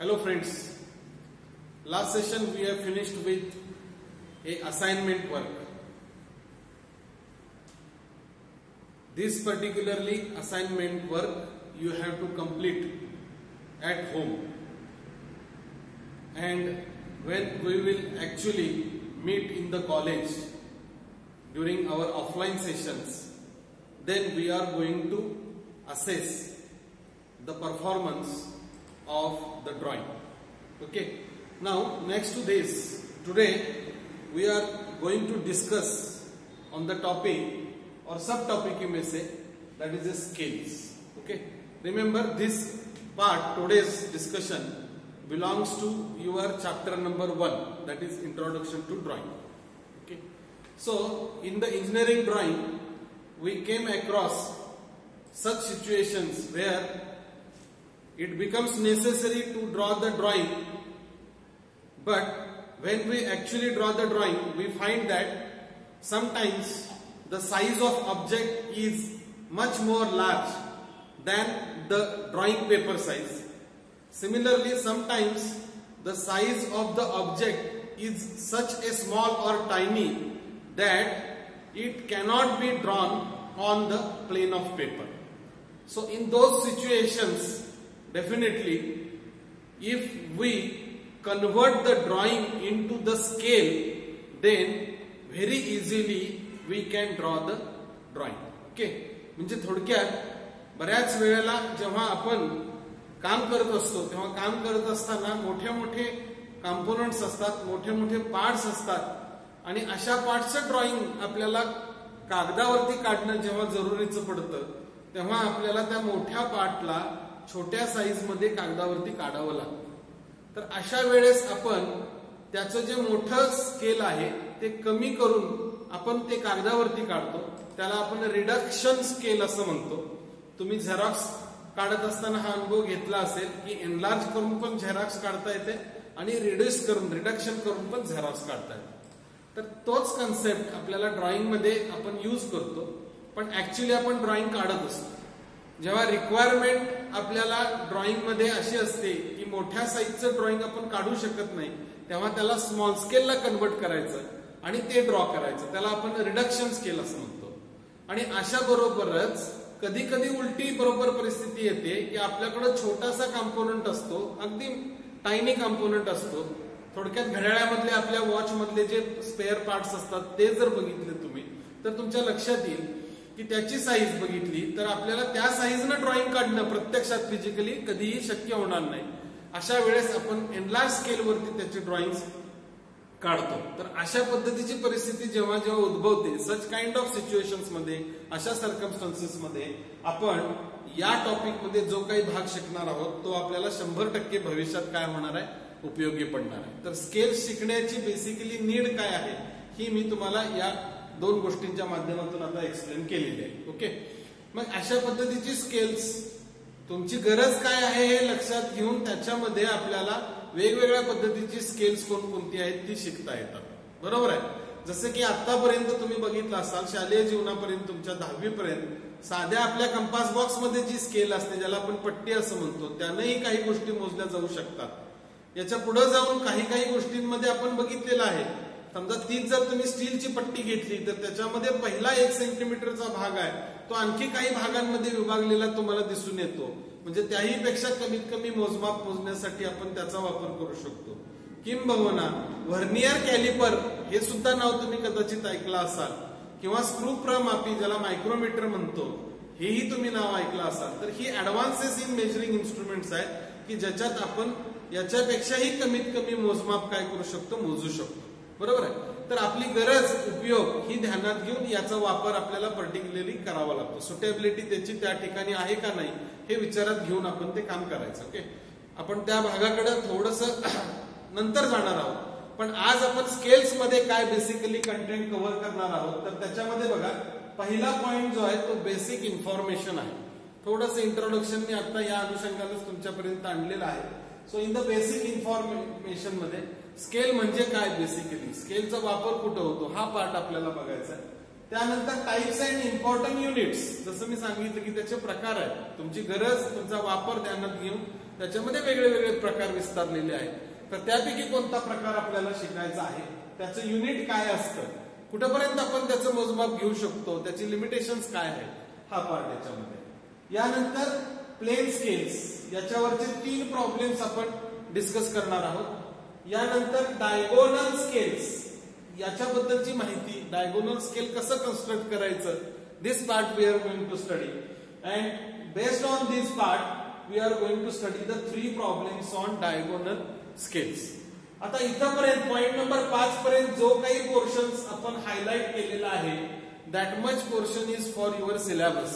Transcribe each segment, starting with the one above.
Hello friends, last session we have finished with a assignment work. This particularly assignment work you have to complete at home, and when we will actually meet in the college during our offline sessions, then we are going to assess the performance of the drawing. Okay. Now next to this, today we are going to discuss on the topic or subtopic you may say, that is the scales. Okay. Remember this part, today's discussion belongs to your chapter number 1, that is Introduction to Drawing. Okay. So in the engineering drawing we came across such situations where it becomes necessary to draw the drawing, but when we actually draw the drawing, we find that sometimes the size of object is much more large than the drawing paper size. Similarly, sometimes the size of the object is such a small or tiny that it cannot be drawn on the plane of paper. So in those situations, definitely, if we convert the drawing into the scale, then very easily we can draw the drawing. Okay, म्हणजे थोडक्यात बऱ्याच वेळेला जेव्हा आपण काम करत असतो तेव्हा काम करत असताना मोठे मोठे कंपोनेंट्स असतात, मोठे मोठे पार्ट्स असतात आणि अशा पार्ट्सचं ड्रॉइंग आपल्याला कागदावरती काढणं जेव्हा जरुरीचं पडतं तेव्हा आपल्याला त्या मोठ्या पार्टला छोट्या साईज मध्ये कागदावरती काढावं लागतं. तर अशा वेळेस आपण त्याचं जे मोठं स्केल आहे ते कमी करून आपण ते कागदावरती काढतो, त्याला आपण रिडक्शन स्केल असं म्हणतो. तुम्ही झेरॉक्स काढत असताना हा अनुभव घेतला असेल की एनलार्ज करून पण झेरॉक्स काढता येते आणि रिड्यूस करून रिडक्शन करून पण झेरॉक्स काढता येते. तर तोच कन्सेप्ट आपल्याला ड्रॉइंग मध्ये आपण यूज करतो, पण ऍक्च्युली आपण ड्रॉइंग काढत असतो. जेव्हा रिक्वायरमेंट आपल्याला ड्रॉइंग मध्ये अशी असते की मोठ्या साईजचं ड्रॉइंग आपण काढू शकत नाही, तेव्हा त्याला स्मॉल स्केलला कन्वर्ट करायचं आणि ते ड्रॉ करायचं, त्याला आपण रिडक्शन स्केल असं म्हणतो. आणि अशा बरोबरच कधी कधी उलटी बरोबर परिस्थिती येते की आपल्याकडे छोटासा कंपोनंट असतो, अगदी टायनी कंपोनंट असतो. थोडक्यात घड्याळामधले आपल्या वॉच मधले जे स्पेअर पार्ट्स असतात ते जर बघितले तुम्ही तर तुमच्या लक्षात येईल की त्याची साईज बघितली तर आपल्याला त्या साईजनं ड्रॉइंग काढणं प्रत्यक्षात फिजिकली कधीही शक्य होणार नाही. अशा वेळेस आपण एनलार्ज स्केलवरती त्याचे ड्रॉइंग्स काढतो. तर अशा पद्धतीची परिस्थिती जेव्हा जेव्हा उद्भवते, सच काइंड ऑफ सिच्युएशन्स मध्ये, अशा सर्कमस्टन्सेस मध्ये आपण या टॉपिक मध्ये जो काही भाग शिकणार आहोत तो आपल्याला 100% भविष्यात काय होणार आहे, उपयोगी पडणार आहे. तर स्केल शिकण्याची बेसिकली नीड काय आहे ही मी तुम्हाला या दोन गोष्टींच्या माध्यमातून आता एक्सप्लेन केलेली आहे. ओके, मग अशा पद्धतीची स्केल्स तुमची गरज काय आहे हे लक्षात घेऊन त्याच्यामध्ये आपल्याला वेगवेगळ्या पद्धतीची स्केल्स कोणकोणती आहेत ती शिकता येतात. बरोबर आहे. जसं की आतापर्यंत तुम्ही बघितलं असाल शालेय जीवनापर्यंत तुमच्या 10वी पर्यंत साध्या आपल्या कंपास बॉक्स मध्ये जी स्केल असते ज्याला आपण पट्टी असं म्हणतो त्यानंही काही गोष्टी मोजल्या जाऊ शकतात. याच्या पुढे जाऊन काही काही गोष्टींमध्ये आपण बघितलेलं आहे. समजा तीच जर तुम्ही स्टीलची पट्टी घेतली तर त्याच्यामध्ये पहिला 1 सेंटीमीटरचा भाग आहे तो आणखी काही भागांमध्ये विभागलेला तुम्हाला दिसून येतो. म्हणजे त्याही पेक्षा कमीत कमी मोजमाप मोजण्यासाठी आपण त्याचा वापर करू शकतो. किंबहुना व्हर्नियर कॅलिपर हे सुद्धा नाव तुम्ही कदाचित ऐकलं असाल, किंवा स्क्रू प्रमापी ज्याला मायक्रोमीटर म्हणतो हेही तुम्ही नाव ऐकलं असाल. तर ही ऍडव्हान्सेस इन मेजरिंग इन्स्ट्रुमेंट्स आहेत की ज्याच्यात आपण याच्यापेक्षाही कमीत कमी मोजमाप काय करू शकतो, मोजू शकतो. बरोबर आहे. तर आपली गरज उपयोग ही ध्यानात घेऊन याचा वापर आपल्याला पर्टिक्युलरली करावा लागतो. सुटेबिलिटी त्याची त्या ठिकाणी आहे का नाही हे विचारात घेऊन आपण ते काम करायचं. ओके, आपण त्या भागाकडे थोडस नंतर जाणार आहोत, पण आज आपण स्केल्स मध्ये काय बेसिकली कंटेंट कव्हर करणार आहोत. तर त्याच्यामध्ये बघा पहिला पॉइंट जो आहे तो बेसिक इन्फॉर्मेशन आहे. थोडस इंट्रोडक्शन मी आता या अनुषंगानेच तुमच्यापर्यंत आणलेलं आहे. So in the basic information मध्ये स्केल म्हणजे काय, बेसिकली स्केलचा वापर कुठं होतो हा पार्ट आपल्याला बघायचा आहे. त्यानंतर टाइप्स अँड इम्पॉर्टंट युनिट्स, जसं मी सांगितलं की त्याचे प्रकार आहेत. तुमची गरज, तुमचा वापर ध्यानात घेऊन त्याच्यामध्ये वेगळे वेगळे प्रकार विस्तारलेले आहेत. तर त्यापैकी कोणता प्रकार आपल्याला शिकायचा आहे, त्याचं युनिट काय असतं, कुठेपर्यंत आपण त्याचं मोजमाप घेऊ शकतो, त्याची लिमिटेशन्स काय आहेत, हा पार्ट याच्यामध्ये. यानंतर प्लेन स्केल्स, याच्यावरचे 3 प्रॉब्लेम्स आपण डिस्कस करणार आहोत. यानंतर डायगोनल स्केल्स, याच्याबद्दलची माहिती, डायगोनल स्केल कसं कन्स्ट्रक्ट करायचं, this part we are going to study. And based on this part we are going to study the 3 problems on diagonal scales. आता इथपर्यंत point number 5 पर्यंत जो काही पोर्शन्स आपण हायलाइट केलेला आहे, that much portion is for your syllabus.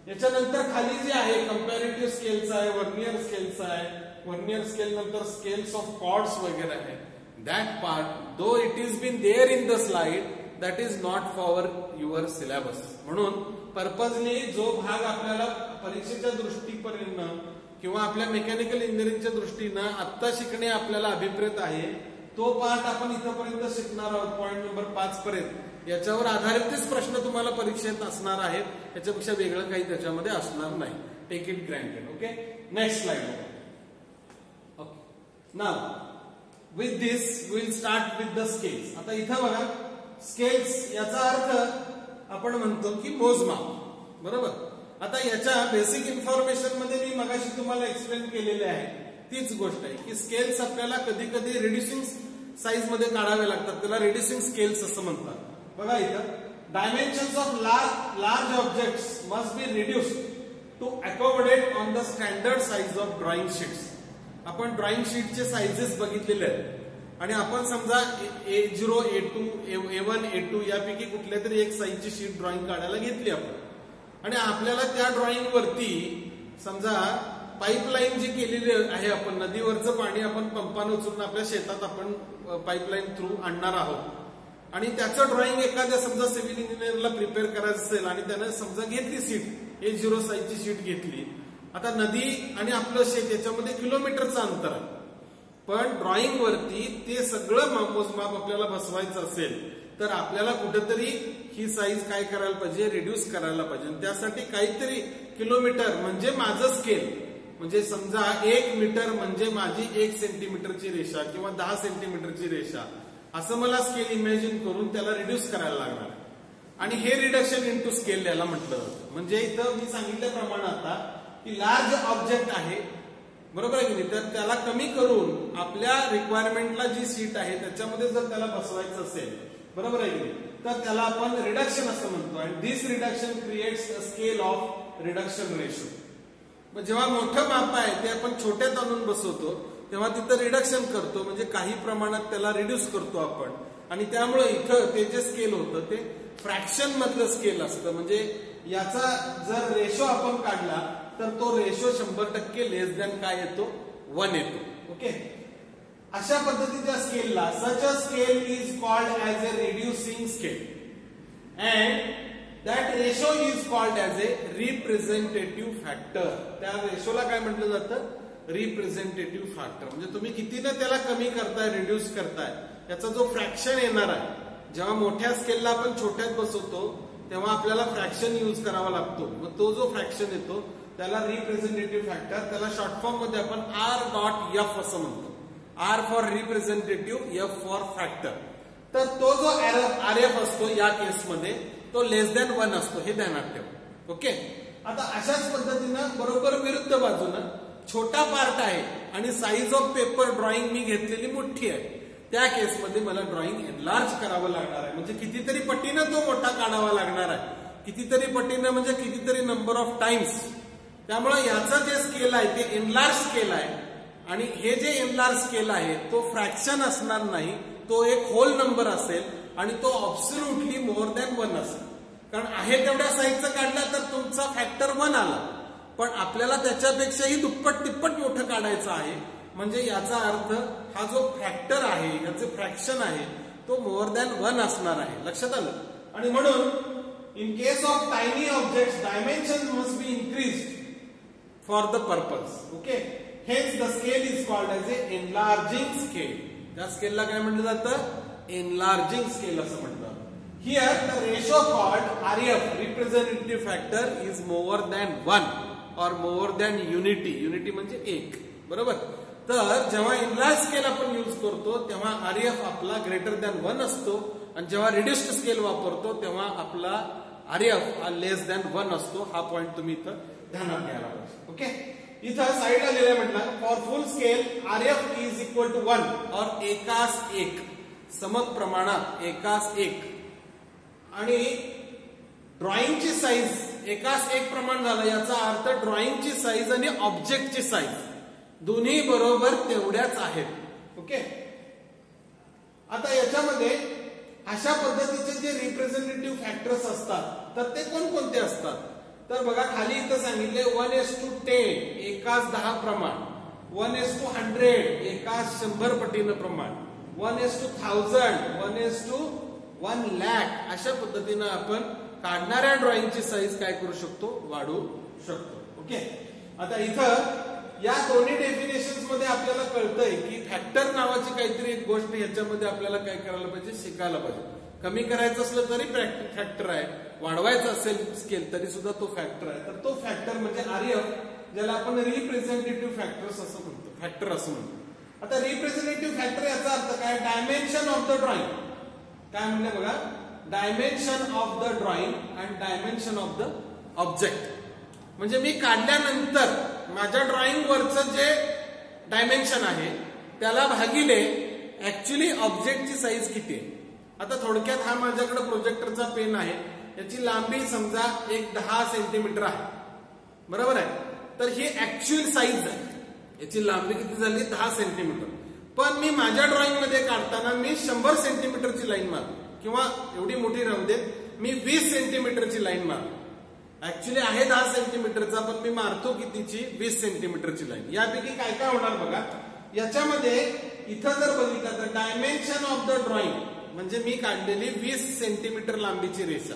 याच्यानंतर खाली जे आहे कंपॅरेटिव्ह स्केलचा आहे, वर्नियर स्केलचा आहे, वर्नियर स्केल नंतर स्केल्स ऑफ कॉर्ड्स वगैरे आहे. That part though it is been there in the slide, that is not for your syllabus. म्हणून पर्पजली जो भाग आपल्याला परीक्षेच्या दृष्टीपर्यंत किंवा आपल्या मेकॅनिकल इंजिनिअरिंगच्या दृष्टीनं आत्ता शिकणे आपल्याला अभिप्रेत आहे, तो पार्ट आपण इथपर्यंत शिकणार आहोत पॉइंट नंबर 5 पर्यंत. याच्यावर आधारितच प्रश्न तुम्हाला परीक्षेत असणार आहेत, याच्यापेक्षा वेगळं काही त्याच्यामध्ये असणार नाही. Take it granted. Okay, next slide. Okay, now with this will start with the scales. आता इथं बघा, स्केल्स याचा अर्थ आपण म्हणतो की मोजमाप, बरोबर. आता याच्या बेसिक इन्फॉर्मेशन मध्ये मी मगाशी तुम्हाला एक्सप्लेन केलेले आहे तीच गोष्ट आहे की स्केल्स आपल्याला कधी कधी रिड्युसिंग साईज मध्ये काढावे लागतात, त्याला रिड्युसिंग स्केल्स असं म्हणतात. बघा इथं, dimensions of large objects must be reduced to accommodate on the standard size of drawing sheets. आपण ड्रॉइंग शीटचे साईजेस बघितलेले आहेत आणि आपण समजा A0, A2, A1, A2 यापैकी कुठल्या तरी एक साईजची शीट ड्रॉइंग काढायला घेतली आपण आणि आपल्याला त्या ड्रॉइंग वरती समजा पाईपलाईन जी केलेली आहे, आपण नदीवरचं पाणी आपण पंपाने उचलून आपल्या शेतात आपण पाईपलाईन थ्रू आणणार आहोत आणि त्याचं ड्रॉइंग एखाद्या समजा सिव्हिल इंजिनियरला प्रिपेअर करायचं असेल आणि त्यानं समजा घेतली सीट, A0 साईजची शीट घेतली. आता नदी आणि आपलं शेत याच्यामध्ये किलोमीटरचं अंतर आहे, पण ड्रॉइंग वरती ते सगळं मोजमाप आपल्याला बसवायचं असेल तर आपल्याला कुठेतरी ही साईज काय करायला पाहिजे, रिड्यूस करायला पाहिजे. त्यासाठी काहीतरी किलोमीटर म्हणजे माझं स्केल, म्हणजे समजा 1 मीटर म्हणजे माझी 1 सेंटीमीटरची रेषा किंवा 10 सेंटीमीटरची रेषा, असं मला स्केल इमॅजिन करून त्याला रिड्यूस करायला लागणार आणि हे रिडक्शन इनटू स्केल याला म्हटलं जातं. म्हणजे इथं मी सांगितल्याप्रमाणे आता की लार्ज ऑब्जेक्ट आहे, बरोबर आहे की नाही, तर त्याला कमी करून आपल्या रिक्वायरमेंटला जी सीट आहे त्याच्यामध्ये जर त्याला बसवायचं असेल, बरोबर आहे की नाही, तर त्याला आपण रिडक्शन असं म्हणतो. आणि this reduction creates a scale of reduction ratio. जेव्हा मोठं माप आहे ते आपण छोट्यात आणून बसवतो तेव्हा तिथं रिडक्शन करतो, म्हणजे काही प्रमाणात त्याला रिड्यूस करतो आपण. आणि त्यामुळे इथं ते जे स्केल होतं ते फ्रॅक्शन मधलं स्केल असतं. म्हणजे याचा जर रेशो आपण काढला तर तो रेशो 100% लेस दॅन काय येतो, 1 येतो. ओके, अशा पद्धतीच्या स्केलला such a scale is called as a reducing scale and that ratio is called as a representative factor. त्या रेशोला काय म्हटलं जातं, रिप्रेझेंटेटिव्ह फॅक्टर. म्हणजे तुम्ही कितीनं त्याला कमी करताय, रिड्यूस करताय, याचा जो फ्रॅक्शन येणार आहे. जेव्हा मोठ्या स्केलला आपण छोट्यात बसवतो तेव्हा आपल्याला फ्रॅक्शन यूज करावा लागतो, मग तो जो फ्रॅक्शन येतो त्याला रिप्रेझेंटेटिव्ह फॅक्टर, त्याला शॉर्ट फॉर्म मध्ये आपण R.F असं म्हणतो. R for representative, F for factor. तर तो जो RF असतो या केसमध्ये तो लेस दॅन 1 असतो, हे ध्यानात ठेवा. ओके, आता अशाच पद्धतीनं बरोबर विरुद्ध बाजूनं छोटा पार्ट आहे आणि साईज ऑफ पेपर ड्रॉइंग मी घेतलेली मोठी आहे, त्या केसमध्ये मला ड्रॉइंग एनलार्ज करावं लागणार आहे. म्हणजे कितीतरी पटीनं तो मोठा काढावा लागणार आहे, कितीतरी पटीनं म्हणजे कितीतरी नंबर ऑफ टाइम्स. त्यामुळे याचं जे स्केल आहे ते एनलार्ज स्केल आहे आणि हे जे एनलार्ज स्केल आहे तो फ्रॅक्शन असणार नाही, तो एक होल नंबर असेल आणि तो ऑब्सोल्युटली मोर दॅन 1 असेल. कारण आहे तेवढ्या साईजचं काढलं तर तुमचा फॅक्टर 1 आला, पण आपल्याला त्याच्यापेक्षाही दुप्पट तिप्पट मोठं काढायचं आहे. म्हणजे याचा अर्थ हा जो फॅक्टर आहे, याचं फ्रॅक्शन आहे, तो मोर दॅन 1 असणार आहे. लक्षात आलं. आणि म्हणून in case of tiny objects dimension must be increased for the purpose. Okay, hence the scale is called as a enlarging scale. त्या स्केलला काय म्हटलं जातं, एनलार्जिंग स्केल असं म्हणतात. Here the ratio called RF, representative factor, is more than 1 or more than unity. Unity म्हणजे 1, बरोबर. तर जेव्हा इनलार्ज स्केल आपण यूज करतो तेव्हा आरएफ आपला ग्रेटर दॅन 1 असतो आणि जेव्हा रिड्युस्ड स्केल वापरतो तेव्हा आपला आरएफ हा लेस दॅन 1 असतो. हा पॉइंट तुम्ही इथं ध्यानात घ्यायला पाहिजे. ओके. इथं साईडला लिहिलं म्हटलं for full scale RF is equal to 1 or एकास एक, समक प्रमाणात एकास एक. आणि ड्रॉइंगची साईज एकास एक प्रमाण झालं याचा अर्थ ड्रॉइंगची साईज आणि ऑब्जेक्टची साईज दोन्ही बरोबर तेवढ्याच आहेत. ओके. आता याच्यामध्ये अशा पद्धतीचे जे रिप्रेझेंटेटिव्ह फॅक्टर्स असतात तर ते कोणकोणते असतात तर बघा खाली इथं सांगितले 1:10 एकास 10 प्रमाण, 1:100 एकास 100 पटीनं प्रमाण, 1:1000 1:1,00,000 अशा पद्धतीनं आपण काढणाऱ्या ड्रॉइंगची साईज काय करू शकतो वाढवू शकतो. ओके. आता इथं या दोन्ही डेफिनेशन्स मध्ये आपल्याला कळतंय की फॅक्टर नावाची काहीतरी एक गोष्ट ह्याच्यामध्ये आपल्याला काय करायला पाहिजे शिकायला पाहिजे. कमी करायचं असलं तरी फॅक्टर आहे, वाढवायचं असेल स्केल तरी सुद्धा तो फॅक्टर आहे. तर तो फॅक्टर म्हणजे आरएफ ज्याला आपण रिप्रेझेंटेटिव्ह फॅक्टर्स असं म्हणतो, फॅक्टर असं म्हणतो. आता रिप्रेझेंटेटिव्ह फॅक्टर याचा अर्थ काय डायमेन्शन ऑफ द ड्रॉइंग. काय म्हणले बघा dimension of the drawing and dimension of the object. म्हणजे मी काढल्यानंतर माझ्या ड्रॉइंग वरचं जे डायमेन्शन आहे त्याला भागिले ऍक्च्युली ऑब्जेक्टची साईज किती आहे. आता थोडक्यात हा माझ्याकडे प्रोजेक्टरचा पेन आहे, याची लांबी समजा एक 10 सेंटीमीटर आहे, बरोबर आहे. तर ही ऍक्च्युअल साईज आहे, याची लांबी किती झाली 10 सेंटीमीटर. पण मी माझ्या ड्रॉइंग मध्ये काढताना मी 100 सेंटीमीटरची लाईन मारली किंवा एवढी मोठी राहू दे मी 20 सेंटीमीटरची लाईन मारली. ऍक्च्युली आहे 10 सेंटीमीटरचा पण मी मारतो कितीची 20 सेंटीमीटरची लाईन. यापैकी काय काय होणार बघा. याच्यामध्ये इथं जर बघितलं तर डायमेन्शन ऑफ द ड्रॉइंग म्हणजे मी काढलेली 20 सेंटीमीटर लांबीची रेषा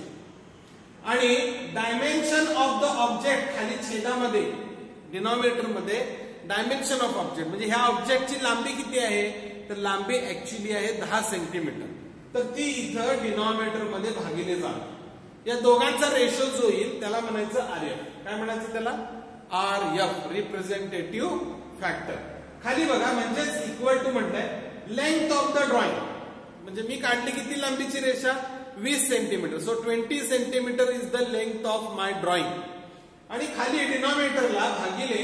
आणि डायमेन्शन ऑफ द ऑब्जेक्ट खाली छेदामध्ये डिनॉमिनेटर मध्ये डायमेन्शन ऑफ ऑब्जेक्ट म्हणजे ह्या ऑब्जेक्टची लांबी किती आहे तर लांबी ऍक्च्युली आहे 10 सेंटीमीटर. तर ती इथं डिनॉमिनेटर मध्ये भागिले जाणार. या दोघांचा रेशो जो येईल त्याला म्हणायचं आरएफ. काय म्हणायचं त्याला आरएफ रिप्रेझेंटेटिव्ह फॅक्टर. खाली बघा म्हणजेच इक्वल टू म्हटलंय लेंथ ऑफ द ड्रॉइंग म्हणजे मी काढली किती लांबीची रेषा 20 centimetre. So 20 centimetre is the length of my drawing. आणि खाली डिनॉमिनेटरला भागिले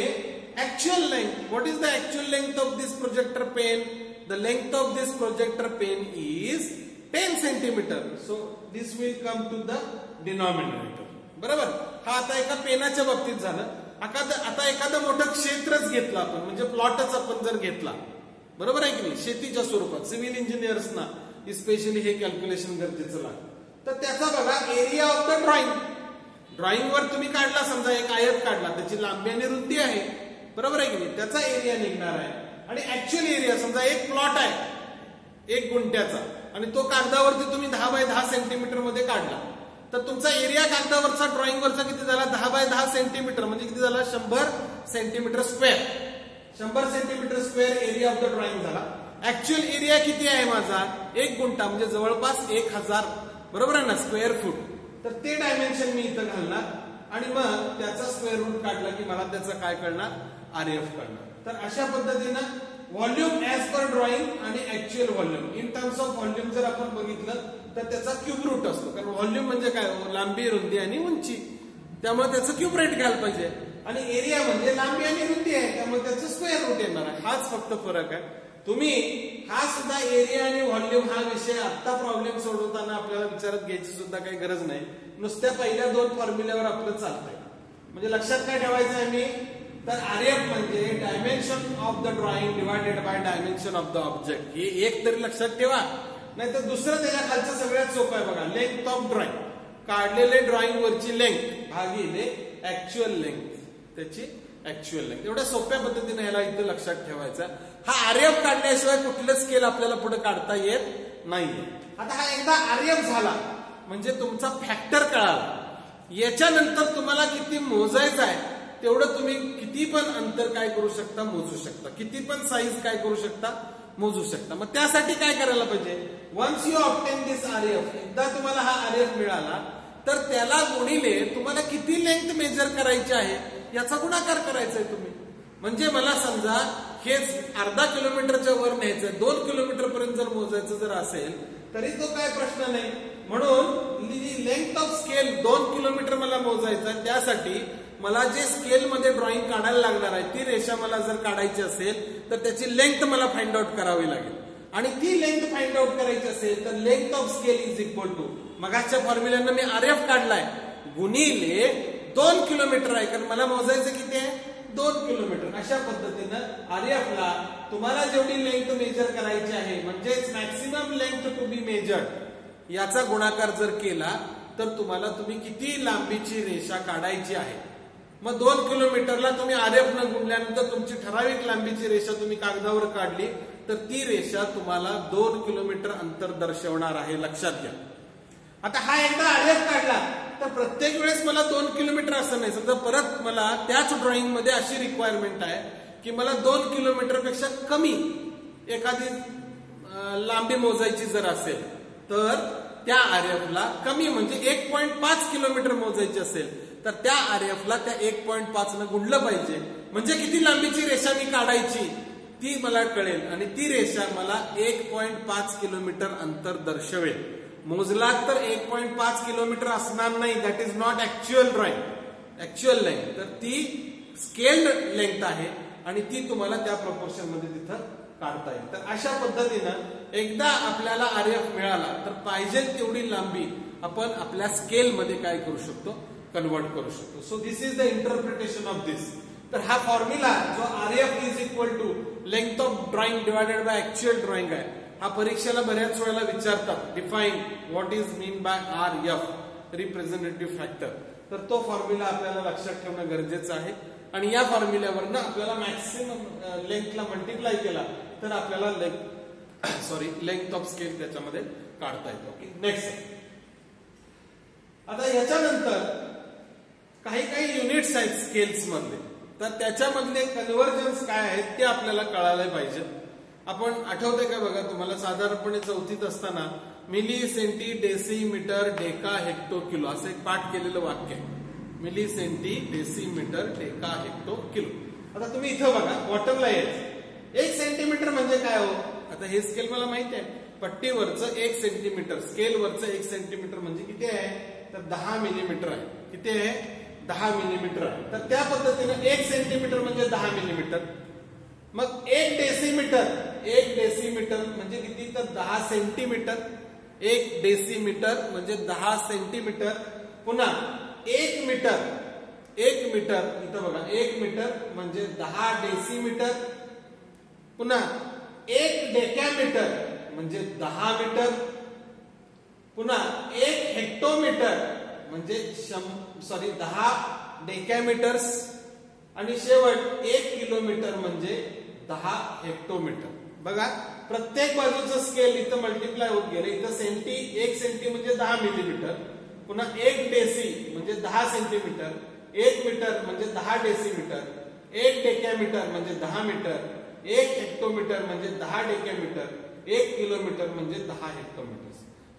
actual length. What is the actual length of this projector pen. The length of this projector pen is 10 centimetre. So this will come to the denominator. बरोबर. हा आता एका पेनाच्या बाबतीत झालं. आता एखादं मोठं क्षेत्रच घेतलं आपण म्हणजे प्लॉटच आपण जर घेतला बरोबर आहे की नाही शेतीच्या स्वरूपात सिव्हिल इंजिनियर्सना स्पेशली हे कॅल्क्युलेशन गरजेचं लागतं. तर त्याचा बघा एरिया ऑफ द ड्रॉइंग. ड्रॉइंगवर तुम्ही काढला समजा एक आयत काढला त्याची लांबी आणि रुंदी आहे बरोबर आहे की नाही त्याचा एरिया निघणार आहे. आणि ऍक्च्युअल एरिया समजा एक प्लॉट आहे 1 गुंठ्याचा आणि तो कागदावरती तुम्ही 10 बाय 10 सेंटीमीटर मध्ये काढला तर तुमचा एरिया कागदावरचा ड्रॉइंगवरचा किती झाला 10 बाय 10 सेंटीमीटर म्हणजे किती झाला 100 centimetre square. 100 centimetre square area of the drawing झाला. ऍक्च्युअल एरिया किती आहे माझा 1 गुंठा म्हणजे जवळपास 1000 बरोबर आहे ना स्क्वेअर फूट. तर ते डायमेन्शन मी इथं घालणार आणि मग त्याचा स्क्वेअर रूट काढला की मला त्याचं काय कळणार आरएफ कळणार. तर अशा पद्धतीनं व्हॉल्यूम ऍज पर ड्रॉइंग आणि actual volume in terms of volume जर आपण बघितलं तर त्याचा क्यूब रूट असतो. कारण व्हॉल्यूम म्हणजे काय लांबी रुंदी आणि उंची त्यामुळे त्याचं क्यूब रेट घ्यायला पाहिजे. आणि एरिया म्हणजे लांबी आणि रुंदी आहे त्यामुळे त्याचं स्क्वेअर रूट येणार आहे. हाच फक्त फरक आहे. तुम्ही हा सुद्धा एरिया आणि व्हॉल्यूम हा विषय आता प्रॉब्लेम सोडवताना आपल्याला विचारात घ्यायची सुद्धा काही गरज नाही. नुसत्या पहिल्या 2 फॉर्म्युल्यावर आपलं चालतंय. म्हणजे लक्षात काय ठेवायचं आहे मी तर आरएफ म्हणजे dimension of the drawing divided bye dimension of the object. हे एक तरी लक्षात ठेवा. नाहीतर दुसरं त्याच्या खालचं सगळ्यात सोपं आहे बघा लेंथ ऑफ ड्रॉइंग. काढलेले ड्रॉइंग वरची लेंथ भागिले ऍक्च्युअल लेंथ त्याची ऍक्च्युअल लेंथ. एवढ्या सोप्या पद्धतीने ह्याला इथं लक्षात ठेवायचा. हा आरएफ काढल्याशिवाय कुठलं स्केल आपल्याला पुढे काढता येत नाहीये. आता हा एकदा आरएफ झाला म्हणजे तुमचा फॅक्टर कळाला. याच्यानंतर तुम्हाला किती मोजायचं आहे तेवढं तुम्ही किती पण अंतर काय करू शकता मोजू शकता. किती पण साईज काय करू शकता मोजू शकता. मग त्यासाठी काय करायला पाहिजे once you obtain this RF एकदा तुम्हाला हा आरएफ मिळाला तर त्याला गुणिले तुम्हाला किती लेंथ मेजर करायची आहे याचा गुणाकार करायचा आहे तुम्ही. म्हणजे मला समजा हेच अर्धा किलोमीटरच्या वर न्यायचं, 2 किलोमीटर पर्यंत जर मोजायचं जर असेल तरी तो काय प्रश्न नाही. म्हणून लेंथ ऑफ स्केल 2 किलोमीटर मला मोजायचं, त्यासाठी मला जे स्केल मध्ये ड्रॉइंग काढायला लागणार आहे ती रेषा मला जर काढायची असेल तर त्याची लेंथ मला फाइंड आउट करावी लागेल. आणि ती लेंथ फाइंड आउट करायची असेल तर length of scale is equal to मगाच्या फॉर्म्युल्यानं मी आरएफ काढलाय गुणिले 2 किलोमीटर आहे, कारण मला मोजायचं किती आहे 2 किलोमीटर. अशा पद्धतीनं आरएफ ला तुम्हाला जेवढी लेंथ मेजर करायची आहे म्हणजेच maximum length to be measured याचा गुणाकार जर केला तर तुम्हाला तुम्ही किती लांबीची रेषा काढायची आहे. मग 2 किलोमीटरला तुम्ही आरएफ न गुणल्यानंतर तुमची ठराविक लांबीची रेषा तुम्ही कागदावर काढली तर ती रेषा तुम्हाला 2 किलोमीटर अंतर दर्शवणार आहे, लक्षात घ्या. आता हा एकदा आरएफ काढला तर प्रत्येक वेळेस मला 2 किलोमीटर असं नाही. समजा परत मला त्याच ड्रॉइंग मध्ये अशी रिक्वायरमेंट आहे की मला 2 किलोमीटर पेक्षा कमी एखादी लांबी मोजायची जर असेल तर त्या आरएफला कमी म्हणजे 1.5 किलोमीटर मोजायची असेल तर त्या आरएफला त्या 1.5 न गुणलं पाहिजे. म्हणजे किती लांबीची रेषा मी काढायची ती मला कळेल आणि ती रेषा मला 1.5 किलोमीटर अंतर दर्शवेल. मोजलात तर 1.5 किलोमीटर असणार नाही, that is not actual drawing, actual length. तर ती स्केल्ड लेंथ आहे आणि ती तुम्हाला त्या प्रपोर्शन मध्ये तिथं काढता येईल. तर अशा पद्धतीनं एकदा आपल्याला आरएफ मिळाला तर पाहिजे तेवढी लांबी आपण आपल्या स्केल मध्ये काय करू शकतो, कन्वर्ट करू शकतो. So this is the interpretation of this. तर हा फॉर्म्युला जो RF is equal to length of drawing divided by actual drawing आहे, हा परीक्षेला बऱ्याच वेळेला विचारतात. Define what is mean by RF representative factor. तर तो फॉर्म्युला आपल्याला लक्षात ठेवणं गरजेचं आहे आणि या फॉर्म्युल्यावरनं आपल्याला मॅक्सिमम लेंथला मल्टिप्लाय केला तर आपल्याला लेंथ ऑफ स्केल त्याच्यामध्ये काढता येतो. नेक्स्ट, आता याच्यानंतर काही युनिट्स आहेत स्केल्स मधले, तर त्याच्यामधले कन्व्हर्जन्स काय आहेत ते आपल्याला कळायला पाहिजे. आपण आठवतंय का बघा, तुम्हाला साधारणपणे 4थीत असताना milli centi decimetre deca hecto kilo असं एक पाठ केलेलं वाक्य आहे. Milli centi decimetre deca hecto kilo. आता तुम्ही इथं बघा बॉटमला यायचं, 1 सेंटीमीटर म्हणजे काय हो. आता हे स्केल मला माहिती आहे, पट्टीवरचं 1 सेंटीमीटर, स्केलवरचं 1 सेंटीमीटर म्हणजे किती आहे तर 10 मिलीमीटर आहे. किती आहे 10 मिलीमीटर आहे. तर त्या पद्धतीनं 1 सेंटीमीटर म्हणजे 10 मिलीमीटर. मग 1 डेसिमीटर म्हणजे किती तर 10 सेंटीमीटर. 1 डेसिमीटर म्हणजे 10 सेंटीमीटर. पुन्हा 1 मीटर इथं बघा 1 मीटर म्हणजे 10 डेसिमीटर. पुन्हा 1 डेकॅमीटर म्हणजे 10 मीटर. पुन्हा 1 हेक्टोमीटर म्हणजे 10 डेकॅमीटर्स. आणि शेवट 1 किलोमीटर म्हणजे 10 हेक्टोमीटर. बघा प्रत्येक बाजूचं स्केल इथं मल्टिप्लाय होत गेलं. इथं 1 सेंटी म्हणजे 10 मिलीमीटर. पुन्हा 1 डेसी म्हणजे 10 सेंटीमीटर. 1 मीटर म्हणजे 10 डेसिमीटर. 1 डेकॅमीटर म्हणजे 10 मीटर. 1 हेक्टोमीटर म्हणजे 10 डेकॅमीटर. 1 किलोमीटर म्हणजे 10 हेक्टोमीटर.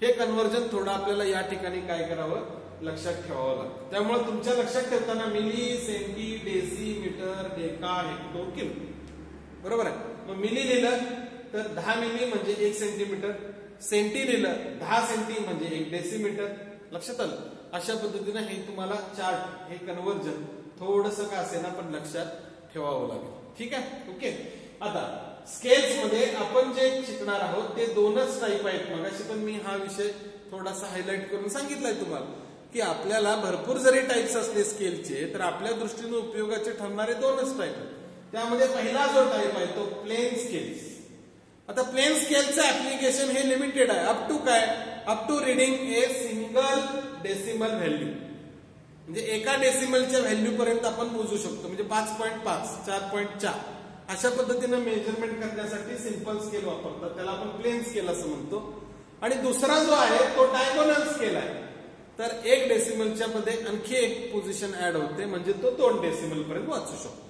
हे कन्व्हर्जन थोडं आपल्याला या ठिकाणी काय करावं, लक्षात ठेवावं लागतं. त्यामुळे तुमच्या लक्षात ठेवताना milli centi deci metre deca hecto kilo बरोबर आहे. मग मिली लिहिलं तर 10 मिली म्हणजे 1 सेंटीमीटर. सेंटी लिहिलं 10 सेंटी म्हणजे 1 डेसिमीटर. लक्षात आलं. अशा पद्धतीनं हे तुम्हाला चार्ट हे कन्व्हर्जन थोडंसं का असेना पण लक्षात ठेवावं लागेल. ठीक आहे, ओके. आता स्केल्स मध्ये आपण जे शिकणार आहोत ते 2च टाईप आहेत. मगाशी पण मी हा विषय थोडासा हायलाइट करून सांगितलाय तुम्हाला की आपल्याला भरपूर जरी टाईप्स असले स्केलचे तर आपल्या दृष्टीने उपयोगाचे ठरणारे 2च टाईप आहेत. त्यामध्ये पहिला जो टाईप आहे तो प्लेन स्केल्स. आता प्लेन स्केलचं ऍप्लिकेशन हे लिमिटेड आहे. अप टू काय, up to reading a single decimal value. म्हणजे एका डेसिमलच्या व्हॅल्यू पर्यंत आपण मोजू शकतो. म्हणजे 5.5, 4.4 अशा पद्धतीनं मेजरमेंट करण्यासाठी सिंपल स्केल वापरतात. त्याला आपण प्लेन स्केल असं म्हणतो. आणि दुसरा जो आहे तो डायगोनल स्केल आहे. तर 1 डेसिमलच्या मध्ये आणखी एक पोझिशन ऍड होते म्हणजे तो 2 डेसिमल पर्यंत वाचू शकतो.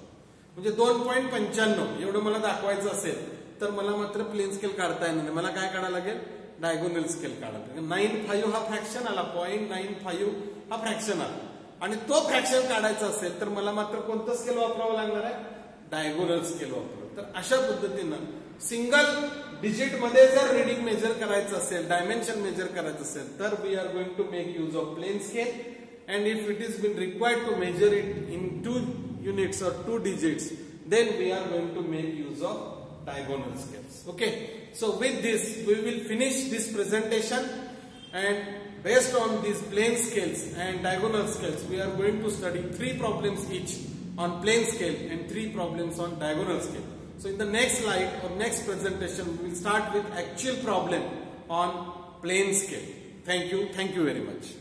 म्हणजे 2.95 एवढं मला दाखवायचं असेल तर मला मात्र प्लेन स्केल काढता येणार नाही. मला काय काढायला लागेल, डायगोनल स्केल काढायला लागेल. 9.5 हा फ्रॅक्शन आला, 0.95 हा फ्रॅक्शन आला. आणि तो फ्रॅक्शन काढायचा असेल तर मला मात्र कोणतं स्केल वापरावं लागणार आहे, डायगोनल स्केल वापरू. तर अशा पद्धतीनं सिंगल डिजिट मध्ये जर रीडिंग मेजर करायचं असेल, डायमेन्शन मेजर करायचं असेल, तर we are going to make use of plain scale. And if it is been required to measure it in 2 units or 2 digits, then we are going to make use of diagonal scales. Okay. So with this, we will finish this presentation, and based on these plane scales and diagonal scales, we are going to study 3 problems each on plane scale and 3 problems on diagonal scale. So in the next slide or next presentation, we will start with actual problem on plane scale. Thank you very much.